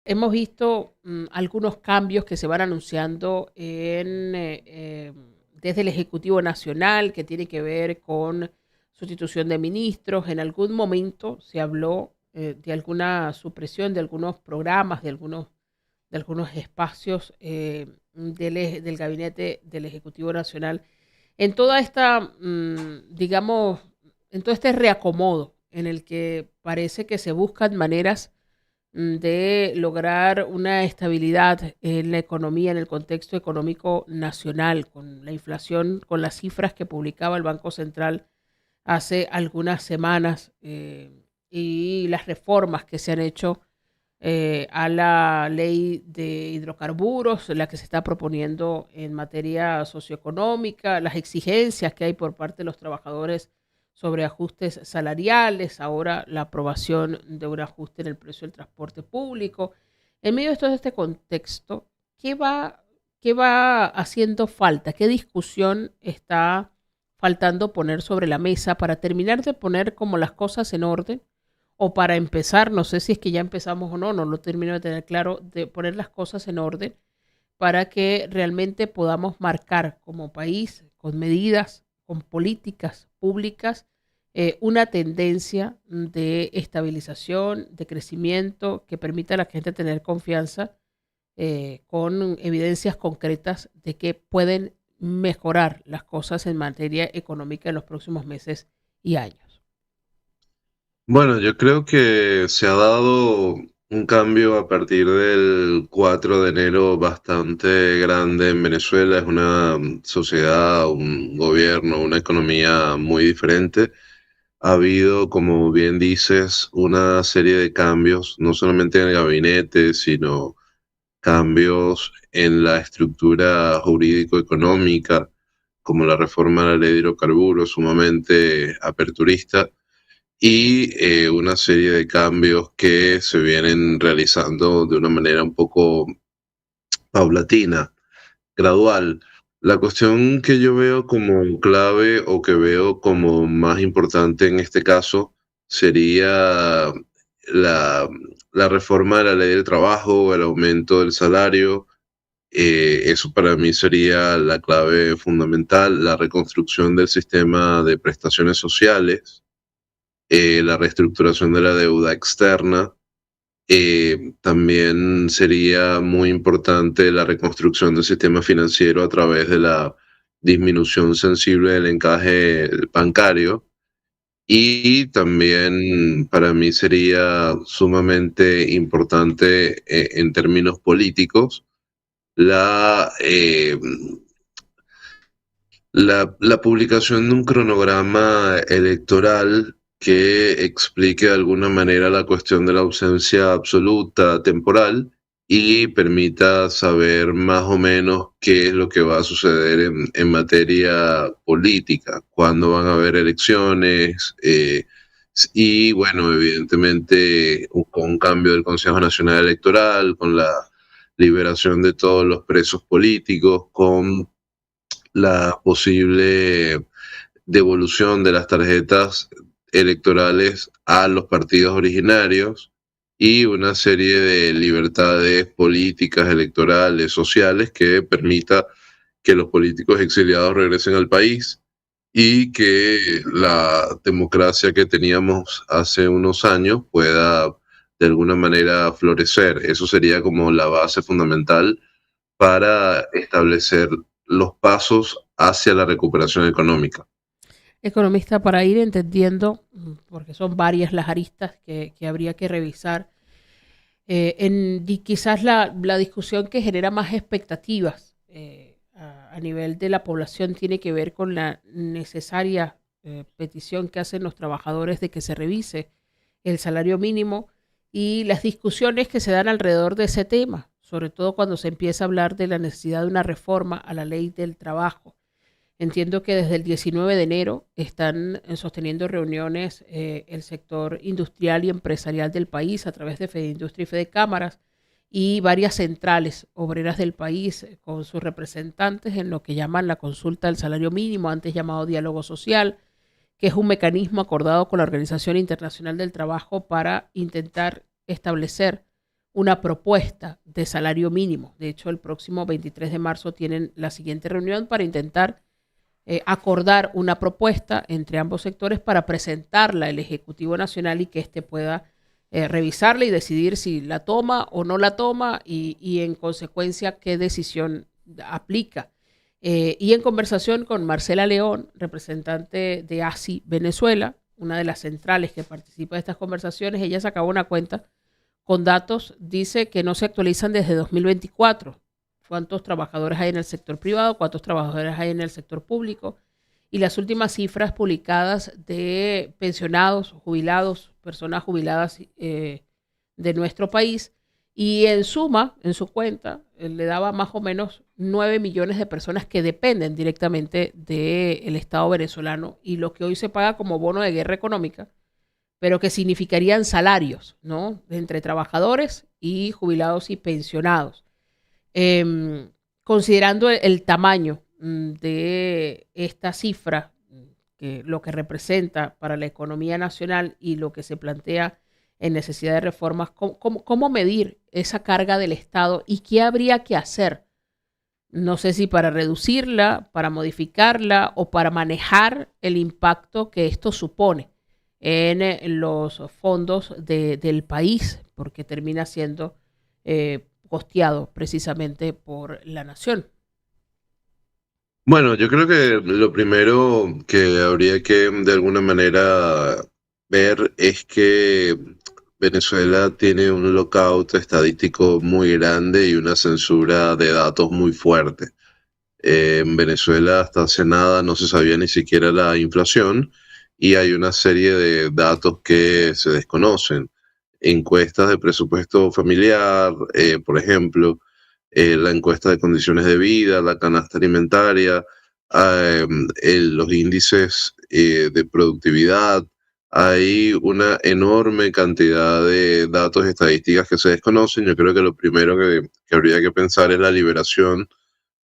hemos visto algunos cambios que se van anunciando desde el Ejecutivo Nacional, que tiene que ver con sustitución de ministros. En algún momento se habló de alguna supresión de algunos programas, de algunos espacios del gabinete del Ejecutivo Nacional. En toda esta, digamos, en todo este reacomodo en el que parece que se buscan maneras de lograr una estabilidad en la economía, en el contexto económico nacional, con la inflación, con las cifras que publicaba el Banco Central hace algunas semanas y las reformas que se han hecho a la ley de hidrocarburos, la que se está proponiendo en materia socioeconómica, las exigencias que hay por parte de los trabajadores sobre ajustes salariales, ahora la aprobación de un ajuste en el precio del transporte público. En medio de todo este contexto, ¿qué va haciendo falta? ¿Qué discusión está faltando poner sobre la mesa para terminar de poner como las cosas en orden? O para empezar, no sé si es que ya empezamos o no, no lo termino de tener claro, de poner las cosas en orden para que realmente podamos marcar como país, con medidas, con políticas públicas, una tendencia de estabilización, de crecimiento, que permita a la gente tener confianza con evidencias concretas de que pueden mejorar las cosas en materia económica en los próximos meses y años. Bueno, yo creo que se ha dado un cambio a partir del 4 de enero bastante grande en Venezuela. Es una sociedad, un gobierno, una economía muy diferente. Ha habido, como bien dices, una serie de cambios, no solamente en el gabinete, sino cambios en la estructura jurídico-económica, como la reforma a la ley de hidrocarburos, sumamente aperturista y una serie de cambios que se vienen realizando de una manera un poco paulatina, gradual. La cuestión que yo veo como clave o que veo como más importante en este caso sería la, la reforma de la ley del trabajo, el aumento del salario. Eso para mí sería la clave fundamental, la reconstrucción del sistema de prestaciones sociales, la reestructuración de la deuda externa. También sería muy importante la reconstrucción del sistema financiero a través de la disminución sensible del encaje bancario. Y también para mí sería sumamente importante en términos políticos la, la publicación de un cronograma electoral que explique de alguna manera la cuestión de la ausencia absoluta temporal y permita saber más o menos qué es lo que va a suceder en materia política, cuándo van a haber elecciones, y bueno, evidentemente con un cambio del Consejo Nacional Electoral, con la liberación de todos los presos políticos, con la posible devolución de las tarjetas electorales a los partidos originarios y una serie de libertades políticas, electorales, sociales que permita que los políticos exiliados regresen al país y que la democracia que teníamos hace unos años pueda de alguna manera florecer. Eso sería como la base fundamental para establecer los pasos hacia la recuperación económica. Economista, para ir entendiendo, porque son varias las aristas que habría que revisar, y quizás la discusión que genera más expectativas a nivel de la población tiene que ver con la necesaria petición que hacen los trabajadores de que se revise el salario mínimo y las discusiones que se dan alrededor de ese tema, sobre todo cuando se empieza a hablar de la necesidad de una reforma a la ley del trabajo. Entiendo que desde el 19 de enero están sosteniendo reuniones el sector industrial y empresarial del país a través de FEDEINDUSTRIA y FEDECámaras y varias centrales obreras del país con sus representantes en lo que llaman la consulta del salario mínimo, antes llamado diálogo social, que es un mecanismo acordado con la Organización Internacional del Trabajo para intentar establecer una propuesta de salario mínimo. De hecho, el próximo 23 de marzo tienen la siguiente reunión para intentar acordar una propuesta entre ambos sectores para presentarla al Ejecutivo Nacional y que éste pueda revisarla y decidir si la toma o no la toma y en consecuencia qué decisión aplica. Y en conversación con Marcela León, representante de ASI Venezuela, una de las centrales que participa de estas conversaciones, ella sacaba una cuenta con datos, dice que no se actualizan desde 2024. ¿Cuántos trabajadores hay en el sector privado? ¿Cuántos trabajadores hay en el sector público? Y las últimas cifras publicadas de pensionados, jubilados, personas jubiladas de nuestro país. Y en suma, en su cuenta, le daba más o menos 9 millones de personas que dependen directamente del Estado venezolano y lo que hoy se paga como bono de guerra económica, pero que significarían salarios, ¿no? Entre trabajadores y jubilados y pensionados. Considerando el tamaño de esta cifra, que lo que representa para la economía nacional y lo que se plantea en necesidad de reformas, ¿cómo medir esa carga del Estado y qué habría que hacer? No sé si para reducirla, para modificarla o para manejar el impacto que esto supone en los fondos del país, porque termina siendo costeado precisamente por la nación. Bueno, yo creo que lo primero que habría que de alguna manera ver es que Venezuela tiene un lockout estadístico muy grande y una censura de datos muy fuerte. En Venezuela hasta hace nada no se sabía ni siquiera la inflación y hay una serie de datos que se desconocen. Encuestas de presupuesto familiar, por ejemplo, la encuesta de condiciones de vida, la canasta alimentaria, los índices de productividad. Hay una enorme cantidad de datos y estadísticas que se desconocen. Yo creo que lo primero que habría que pensar es la liberación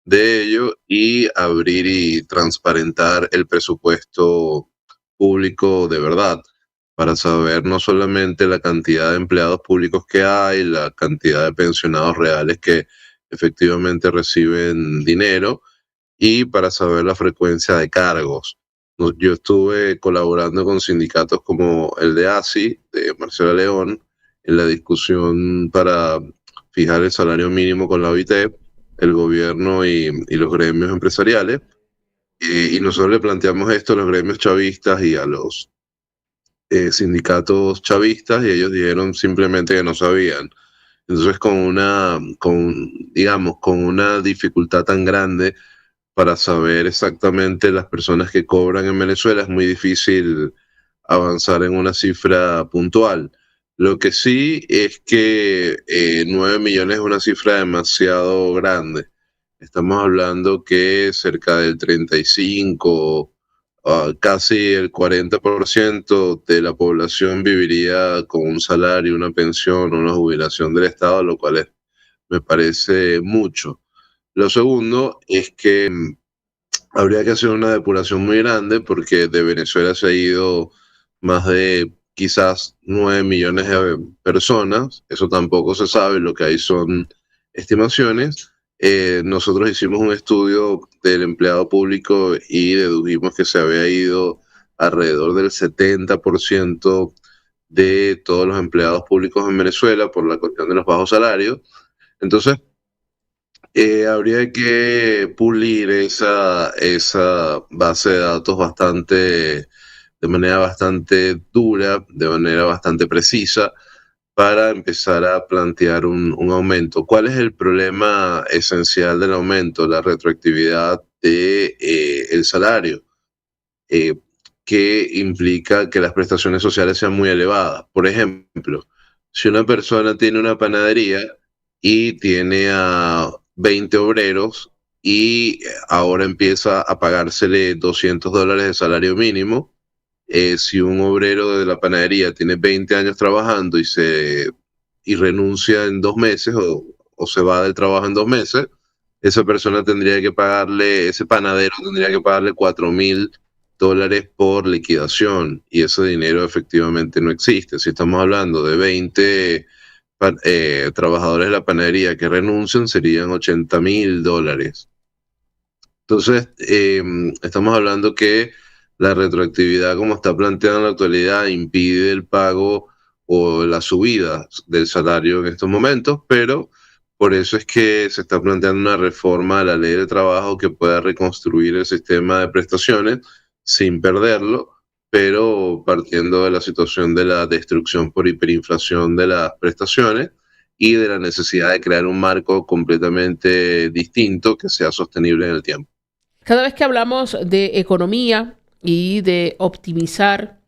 de ello y abrir y transparentar el presupuesto público de verdad, para saber no solamente la cantidad de empleados públicos que hay, la cantidad de pensionados reales que efectivamente reciben dinero y para saber la frecuencia de cargos. Yo estuve colaborando con sindicatos como el de ASI, de Marcela León, en la discusión para fijar el salario mínimo con la OIT, el gobierno y los gremios empresariales. Y nosotros le planteamos esto a los gremios chavistas y a los sindicatos chavistas y ellos dijeron simplemente que no sabían. Entonces digamos, con una dificultad tan grande para saber exactamente las personas que cobran en Venezuela, es muy difícil avanzar en una cifra puntual. Lo que sí es que 9 millones es una cifra demasiado grande. Estamos hablando que cerca del 35, casi el 40% de la población viviría con un salario, una pensión, una jubilación del Estado, lo cual me parece mucho. Lo segundo es que habría que hacer una depuración muy grande porque de Venezuela se ha ido más de quizás 9 millones de personas. Eso tampoco se sabe, lo que hay son estimaciones. Nosotros hicimos un estudio del empleado público y dedujimos que se había ido alrededor del 70% de todos los empleados públicos en Venezuela por la cuestión de los bajos salarios. Entonces, habría que pulir esa base de datos de manera bastante dura, de manera bastante precisa, para empezar a plantear un aumento. ¿Cuál es el problema esencial del aumento? La retroactividad del salario, eh, que implica que las prestaciones sociales sean muy elevadas. Por ejemplo, si una persona tiene una panadería y tiene a 20 obreros y ahora empieza a pagársele $200 de salario mínimo, si un obrero de la panadería tiene 20 años trabajando y renuncia en 2 meses o se va del trabajo en 2 meses, esa persona tendría que pagarle, ese panadero tendría que pagarle $4,000 por liquidación y ese dinero efectivamente no existe. Si estamos hablando de 20 trabajadores de la panadería que renuncian serían $80,000. Entonces, estamos hablando que la retroactividad, como está planteada en la actualidad, impide el pago o la subida del salario en estos momentos, pero por eso es que se está planteando una reforma a la ley de trabajo que pueda reconstruir el sistema de prestaciones sin perderlo, pero partiendo de la situación de la destrucción por hiperinflación de las prestaciones y de la necesidad de crear un marco completamente distinto que sea sostenible en el tiempo. Cada vez que hablamos de economía y de optimizar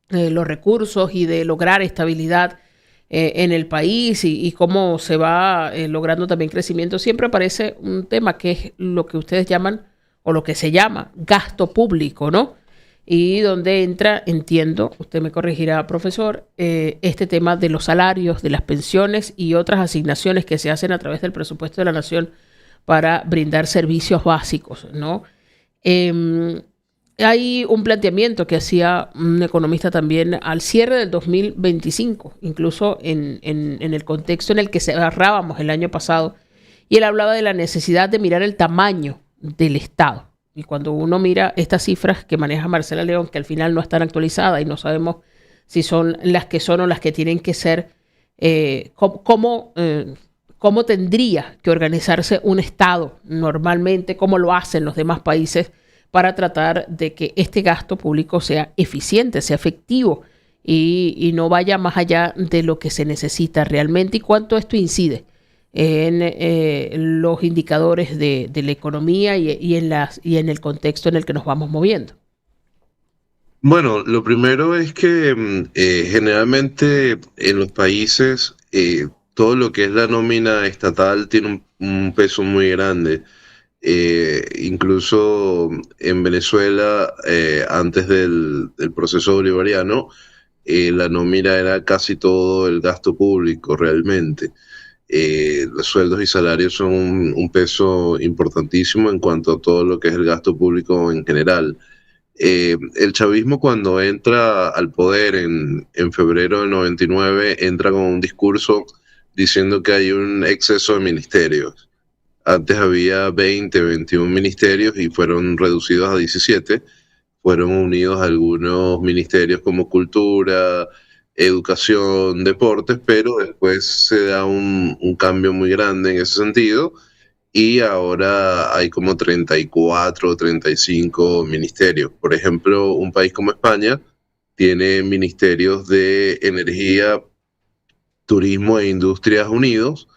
los recursos y de lograr estabilidad en el país y cómo se va logrando también crecimiento, siempre aparece un tema que es lo que ustedes llaman o lo que se llama gasto público, ¿no? Y donde entra, entiendo, usted me corregirá, profesor, este tema de los salarios, de las pensiones y otras asignaciones que se hacen a través del presupuesto de la nación para brindar servicios básicos, ¿no? Hay un planteamiento que hacía un economista también al cierre del 2025, incluso en el contexto en el que cerrábamos el año pasado, y él hablaba de la necesidad de mirar el tamaño del Estado. Y cuando uno mira estas cifras que maneja Marcela León, que al final no están actualizadas y no sabemos si son las que son o las que tienen que ser, cómo tendría que organizarse un Estado normalmente, cómo lo hacen los demás países para tratar de que este gasto público sea eficiente, sea efectivo y no vaya más allá de lo que se necesita realmente y cuánto esto incide en los indicadores de la economía y en el contexto en el que nos vamos moviendo. Bueno, lo primero es que generalmente en los países todo lo que es la nómina estatal tiene un peso muy grande. Incluso en Venezuela, antes del proceso bolivariano, la nómina era casi todo el gasto público realmente. Los sueldos y salarios son un peso importantísimo en cuanto a todo lo que es el gasto público en general. El chavismo cuando entra al poder en febrero del 99 entra con un discurso diciendo que hay un exceso de ministerios. Antes había 20, 21 ministerios y fueron reducidos a 17. Fueron unidos algunos ministerios como cultura, educación, deportes, pero después se da un cambio muy grande en ese sentido y ahora hay como 34 o 35 ministerios. Por ejemplo, un país como España tiene ministerios de energía, turismo e industrias unidos,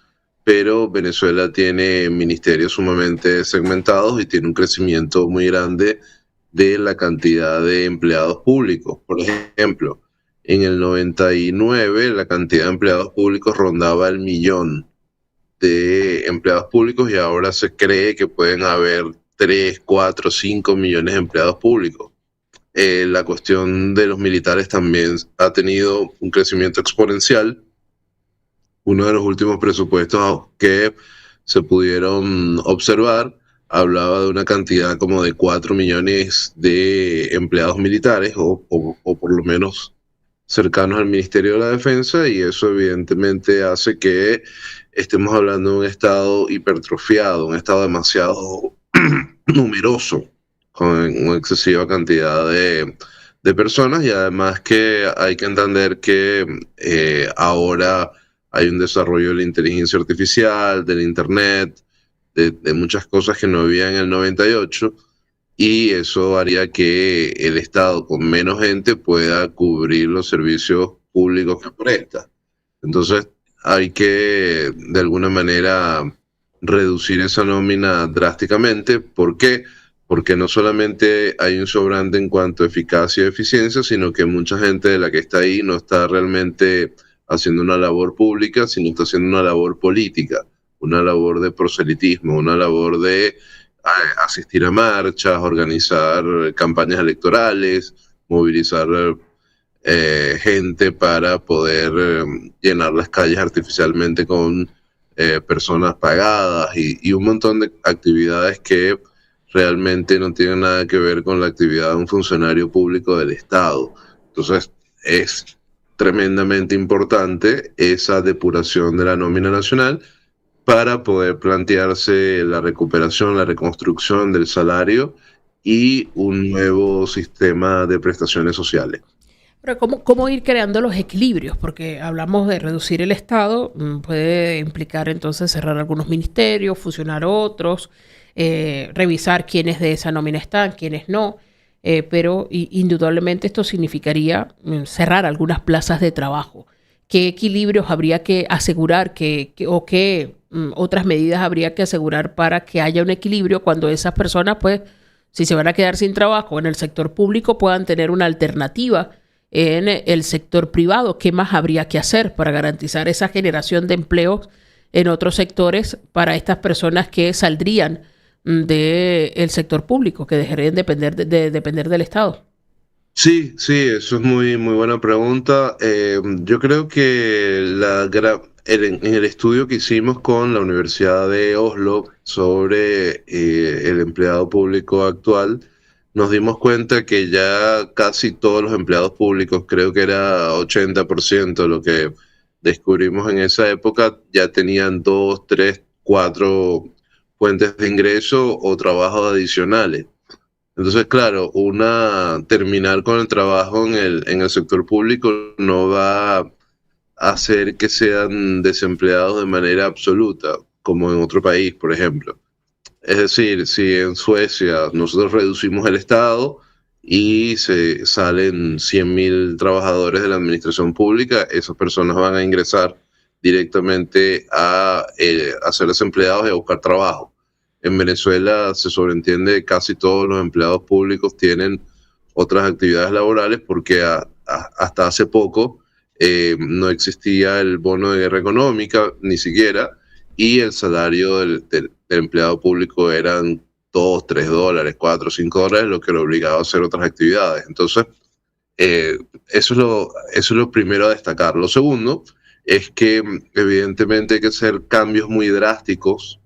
pero Venezuela tiene ministerios sumamente segmentados y tiene un crecimiento muy grande de la cantidad de empleados públicos. Por ejemplo, en el 99 la cantidad de empleados públicos rondaba el 1.000.000 de empleados públicos y ahora se cree que pueden haber 3, 4, 5 millones de empleados públicos. La cuestión de los militares también ha tenido un crecimiento exponencial. Uno de los últimos presupuestos que se pudieron observar hablaba de una cantidad como de 4 millones de empleados militares o por lo menos cercanos al Ministerio de la Defensa, y eso evidentemente hace que estemos hablando de un Estado hipertrofiado, un Estado demasiado numeroso, con una excesiva cantidad de personas, y además que hay que entender que ahora hay un desarrollo de la inteligencia artificial, del Internet, de muchas cosas que no había en el 98, y eso haría que el Estado con menos gente pueda cubrir los servicios públicos que presta. Entonces hay que de alguna manera reducir esa nómina drásticamente. ¿Por qué? Porque no solamente hay un sobrante en cuanto a eficacia y eficiencia, sino que mucha gente de la que está ahí no está realmente haciendo una labor pública, sino está haciendo una labor política, una labor de proselitismo, una labor de asistir a marchas, organizar campañas electorales, movilizar gente para poder llenar las calles artificialmente con personas pagadas y un montón de actividades que realmente no tienen nada que ver con la actividad de un funcionario público del Estado. Entonces, es tremendamente importante esa depuración de la nómina nacional para poder plantearse la recuperación, la reconstrucción del salario y un nuevo sistema de prestaciones sociales. Pero ¿cómo ir creando los equilibrios? Porque hablamos de reducir el Estado, puede implicar entonces cerrar algunos ministerios, fusionar otros, revisar quiénes de esa nómina están, quiénes no, pero indudablemente esto significaría cerrar algunas plazas de trabajo. ¿Qué equilibrios habría que asegurar o qué otras medidas habría que asegurar para que haya un equilibrio cuando esas personas, pues, si se van a quedar sin trabajo en el sector público, puedan tener una alternativa en el sector privado? ¿Qué más habría que hacer para garantizar esa generación de empleos en otros sectores para estas personas que saldrían del sector público, que dejarían de depender del Estado? Sí, sí, eso es muy, muy buena pregunta. Yo creo que en el estudio que hicimos con la Universidad de Oslo sobre el empleado público actual, nos dimos cuenta que ya casi todos los empleados públicos, creo que era 80% lo que descubrimos en esa época, ya tenían dos, tres, cuatro fuentes de ingreso o trabajos adicionales. Entonces, claro, terminar con el trabajo en el sector público no va a hacer que sean desempleados de manera absoluta, como en otro país, por ejemplo. Es decir, si en Suecia nosotros reducimos el Estado y se salen 100.000 trabajadores de la administración pública, esas personas van a ingresar directamente a ser desempleados y a buscar trabajo. En Venezuela se sobreentiende que casi todos los empleados públicos tienen otras actividades laborales porque hasta hace poco no existía el bono de guerra económica, ni siquiera, y el salario del empleado público eran $2, $3, $4, $5, lo que lo obligaba a hacer otras actividades. Entonces, eso es lo primero a destacar. Lo segundo es que evidentemente hay que hacer cambios muy drásticos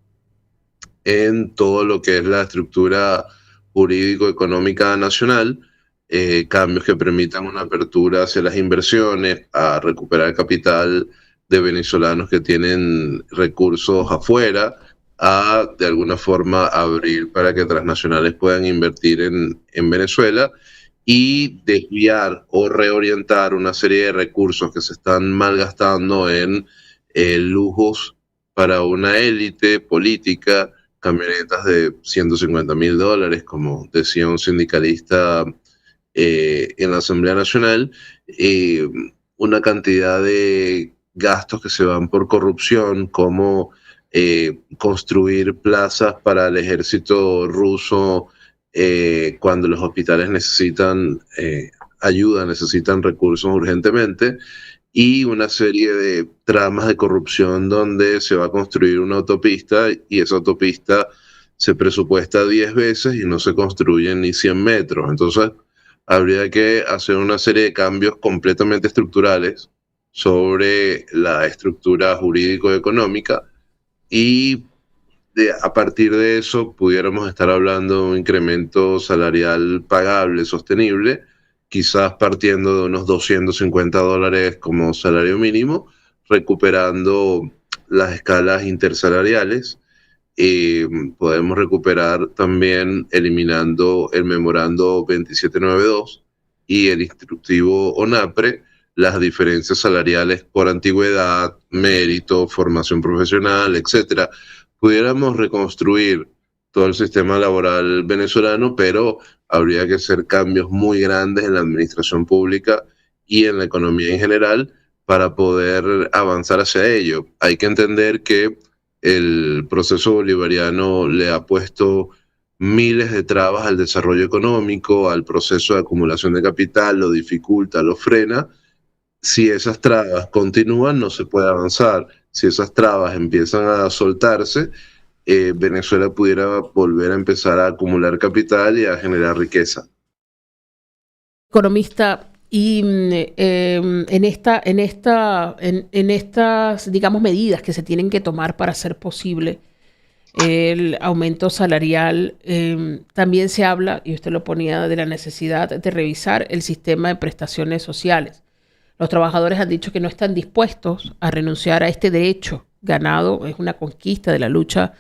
en todo lo que es la estructura jurídico-económica nacional, cambios que permitan una apertura hacia las inversiones, a recuperar capital de venezolanos que tienen recursos afuera, a de alguna forma abrir para que transnacionales puedan invertir en Venezuela y desviar o reorientar una serie de recursos que se están malgastando en lujos para una élite política, camionetas de $150.000, como decía un sindicalista en la Asamblea Nacional, una cantidad de gastos que se van por corrupción, como construir plazas para el ejército ruso cuando los hospitales necesitan ayuda, necesitan recursos urgentemente, y una serie de tramas de corrupción donde se va a construir una autopista y esa autopista se presupuesta 10 veces y no se construyen ni 100 metros. Entonces, habría que hacer una serie de cambios completamente estructurales sobre la estructura jurídico-económica y a partir de eso pudiéramos estar hablando de un incremento salarial pagable, sostenible, quizás partiendo de unos $250 como salario mínimo, recuperando las escalas intersalariales. Podemos recuperar también eliminando el memorando 2792 y el instructivo ONAPRE, las diferencias salariales por antigüedad, mérito, formación profesional, etcétera. Pudiéramos reconstruir todo el sistema laboral venezolano, pero habría que hacer cambios muy grandes en la administración pública y en la economía en general para poder avanzar hacia ello. Hay que entender que el proceso bolivariano le ha puesto miles de trabas al desarrollo económico, al proceso de acumulación de capital, lo dificulta, lo frena. Si esas trabas continúan, no se puede avanzar. Si esas trabas empiezan a soltarse, Venezuela pudiera volver a empezar a acumular capital y a generar riqueza. Economista, y en estas, digamos, medidas que se tienen que tomar para hacer posible el aumento salarial, también se habla, y usted lo ponía, de la necesidad de revisar el sistema de prestaciones sociales, Los trabajadores han dicho que no están dispuestos a renunciar a este derecho ganado, es una conquista de la lucha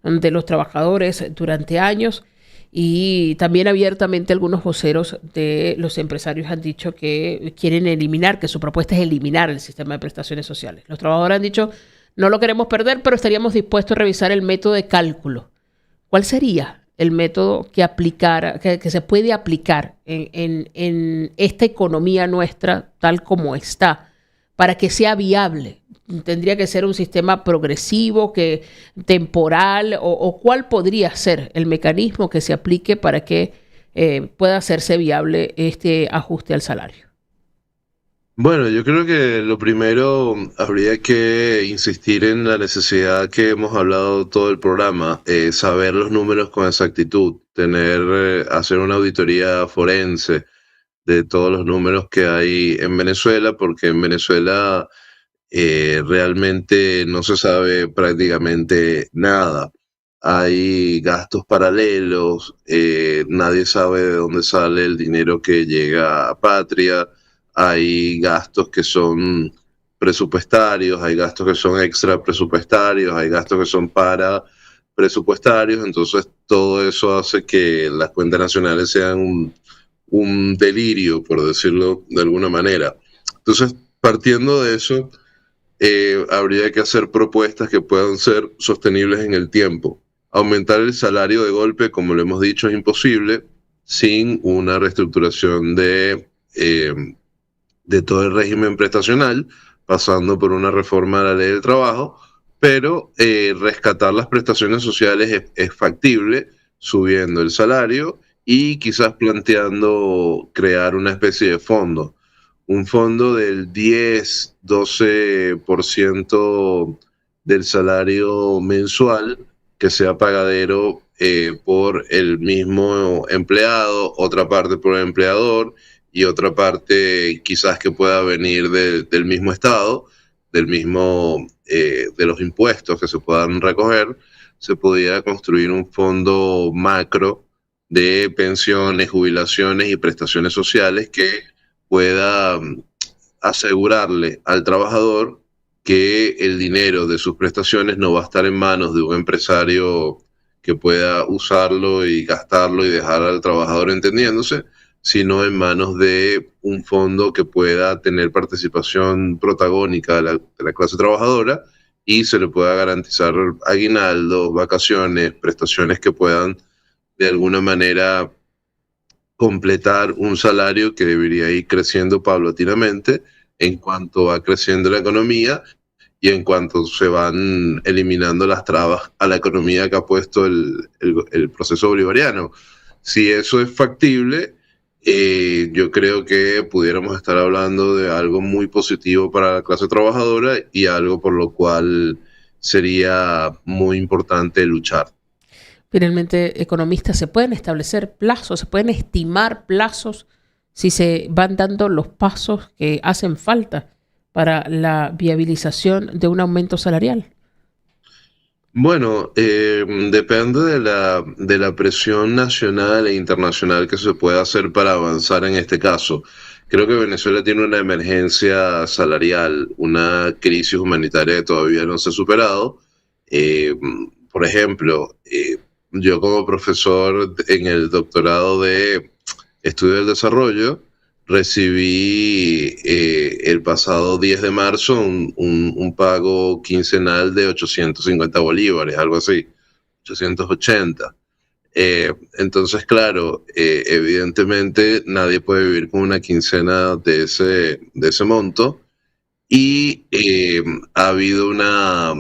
de los trabajadores durante años, y también abiertamente algunos voceros de los empresarios han dicho que quieren eliminar, que su propuesta es eliminar el sistema de prestaciones sociales. Los trabajadores han dicho, no lo queremos perder, pero estaríamos dispuestos a revisar el método de cálculo. ¿Cuál sería el método que se puede aplicar en esta economía nuestra tal como está para que sea viable? ¿Tendría que ser un sistema progresivo, temporal, o cuál podría ser el mecanismo que se aplique para que pueda hacerse viable este ajuste al salario? Bueno, yo creo que lo primero habría que insistir en la necesidad que hemos hablado todo el programa, saber los números con exactitud, hacer una auditoría forense de todos los números que hay en Venezuela, porque en Venezuela realmente no se sabe prácticamente nada. Hay gastos paralelos, nadie sabe de dónde sale el dinero que llega a Patria, hay gastos que son presupuestarios, hay gastos que son extra presupuestarios, hay gastos que son para presupuestarios, entonces todo eso hace que las cuentas nacionales sean un delirio, por decirlo de alguna manera. Entonces, partiendo de eso, habría que hacer propuestas que puedan ser sostenibles en el tiempo. Aumentar el salario de golpe, como lo hemos dicho, es imposible sin una reestructuración de todo el régimen prestacional, pasando por una reforma de la ley del trabajo, pero rescatar las prestaciones sociales es factible, subiendo el salario y quizás planteando crear una especie de fondo, un fondo del 10-12% del salario mensual que sea pagadero por el mismo empleado, otra parte por el empleador y otra parte quizás que pueda venir del mismo estado, de los impuestos que se puedan recoger. Se podría construir un fondo macro de pensiones, jubilaciones y prestaciones sociales que pueda asegurarle al trabajador que el dinero de sus prestaciones no va a estar en manos de un empresario que pueda usarlo y gastarlo y dejar al trabajador entendiéndose, sino en manos de un fondo que pueda tener participación protagónica de la clase trabajadora y se le pueda garantizar aguinaldos, vacaciones, prestaciones que puedan de alguna manera completar un salario que debería ir creciendo paulatinamente en cuanto va creciendo la economía y en cuanto se van eliminando las trabas a la economía que ha puesto el proceso bolivariano. Si eso es factible, yo creo que pudiéramos estar hablando de algo muy positivo para la clase trabajadora y algo por lo cual sería muy importante luchar. Finalmente, economistas, se pueden establecer plazos, se pueden estimar plazos si se van dando los pasos que hacen falta para la viabilización de un aumento salarial. Bueno, depende de la presión nacional e internacional que se pueda hacer para avanzar en este caso. Creo que Venezuela tiene una emergencia salarial, una crisis humanitaria que todavía no se ha superado. Eh, por ejemplo, yo como profesor en el doctorado de Estudio del Desarrollo, recibí el pasado 10 de marzo un pago quincenal de 850 bolívares, algo así, 880. Entonces, claro, evidentemente nadie puede vivir con una quincena de ese monto y ha habido una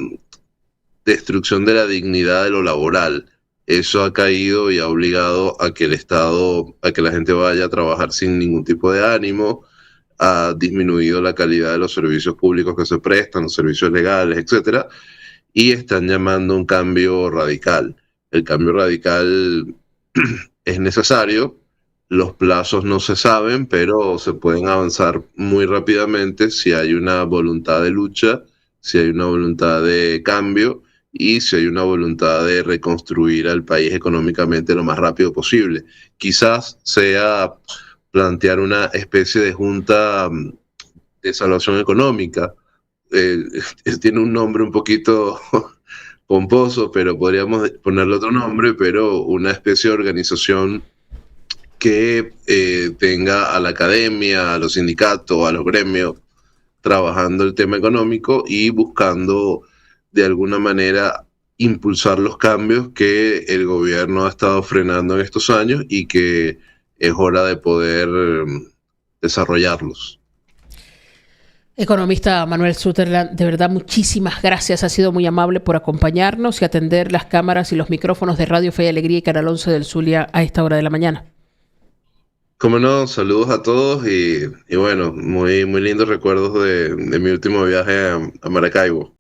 destrucción de la dignidad de lo laboral. Eso ha caído y ha obligado a que el Estado, a que la gente vaya a trabajar sin ningún tipo de ánimo, ha disminuido la calidad de los servicios públicos que se prestan, los servicios legales, etcétera, y están llamando a un cambio radical. El cambio radical es necesario, los plazos no se saben, pero se pueden avanzar muy rápidamente si hay una voluntad de lucha, si hay una voluntad de cambio y si hay una voluntad de reconstruir al país económicamente lo más rápido posible. Quizás sea plantear una especie de junta de salvación económica. Eh, Tiene un nombre un poquito pomposo, pero podríamos ponerle otro nombre, pero una especie de organización que tenga a la academia, a los sindicatos, a los gremios, trabajando el tema económico y buscando de alguna manera impulsar los cambios que el gobierno ha estado frenando en estos años y que es hora de poder desarrollarlos. Economista Manuel Sutherland, de verdad muchísimas gracias. Ha sido muy amable por acompañarnos y atender las cámaras y los micrófonos de Radio Fe y Alegría y Canal 11 del Zulia a esta hora de la mañana. Como no, saludos a todos y bueno, muy, muy lindos recuerdos de mi último viaje a Maracaibo.